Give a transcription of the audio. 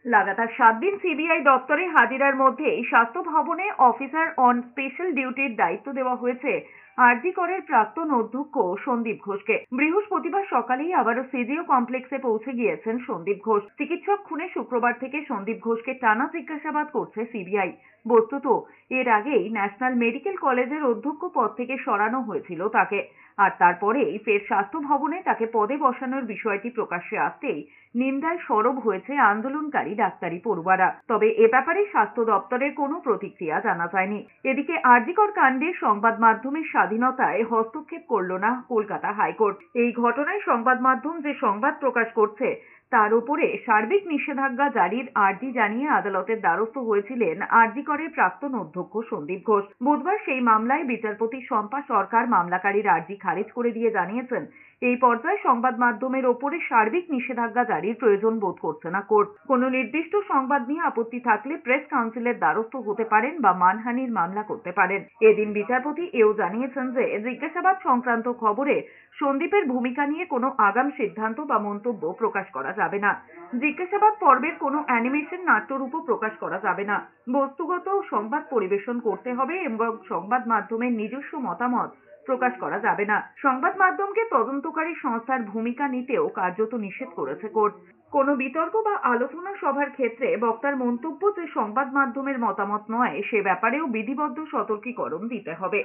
লাগাতার 7 দিন সিবিআই দপ্তরে হাজিরার মধ্যেই স্বাস্থ্য ভবনে অফিসার অন স্পেশাল ডিউটির দায়িত্ব দেওয়া হয়েছে আরজি করের প্রাক্তন অধ্যক্ষ সন্দীপ ঘোষকে। বৃহস্পতিবার সকালেই আবারও সিজিও কমপ্লেক্সে পৌঁছে গিয়েছেন সন্দীপ ঘোষ। চিকিৎসক খুনে শুক্রবার থেকে সন্দীপ ঘোষকে টানা জিজ্ঞাসাবাদ করছে সিবিআই। বস্তুত এর আগেই ন্যাশনাল মেডিকেল কলেজের অধ্যক্ষ পদ থেকে সরানো হয়েছিল তাকে, আর তারপরেই ফের স্বাস্থ্য ভবনে তাকে পদে বসানোর বিষয়টি প্রকাশ্যে আসতেই নিন্দায় সরব হয়েছে আন্দোলনকারী ডাক্তারি পড়ুয়ারা। তবে এ ব্যাপারে স্বাস্থ্য দপ্তরের কোনো প্রতিক্রিয়া জানা যায়নি। এদিকে আরজিকর কাণ্ডে সংবাদ মাধ্যমের স্বাধীনতায় হস্তক্ষেপ করল না কলকাতা হাইকোর্ট। এই ঘটনায় সংবাদ মাধ্যম যে সংবাদ প্রকাশ করছে তার উপরে সার্বিক নিষেধাজ্ঞা জারির আর্জি জানিয়ে আদালতের দ্বারস্থ হয়েছিলেন আরজিকরের প্রাক্তন অধ্যক্ষ সন্দীপ ঘোষ। বুধবার সেই মামলায় বিচারপতি শম্পা সরকার মামলাকারীর আর্জি খারিজ করে দিয়ে জানিয়েছেন, এই পর্যায়ে সংবাদ মাধ্যমের ওপরে সার্বিক নিষেধাজ্ঞা জারির প্রয়োজন বোধ করছে না কোর্ট। কোনো নির্দিষ্ট সংবাদ নিয়ে আপত্তি থাকলে প্রেস কাউন্সিলের দ্বারস্থ হতে পারেন বা মানহানির মামলা করতে পারেন। এদিন বিচারপতি এও জানিয়েছেন যে জিজ্ঞাসাবাদ সংক্রান্ত খবরে সন্দীপের ভূমিকা নিয়ে কোনো আগাম সিদ্ধান্ত বা মন্তব্য প্রকাশ করা যাবে না। জিজ্ঞাসাবাদ পর্বের কোনো অ্যানিমেশন নাট্যরূপও প্রকাশ করা যাবে না। বস্তুগত সংবাদ পরিবেশন করতে হবে এবং সংবাদ মাধ্যমের নিজস্ব মতামত প্রকাশ করা যাবে না। সংবাদ মাধ্যমকে তদন্তকারী সংস্থার ভূমিকা নিতেও কার্যত নিষেধ করেছে কোর্ট। কোনো বিতর্ক বা আলোচনা সভার ক্ষেত্রে বক্তার মন্তব্য যে সংবাদ মাধ্যমের মতামত নয় সে ব্যাপারেও বিধিবদ্ধ সতর্কীকরণ দিতে হবে।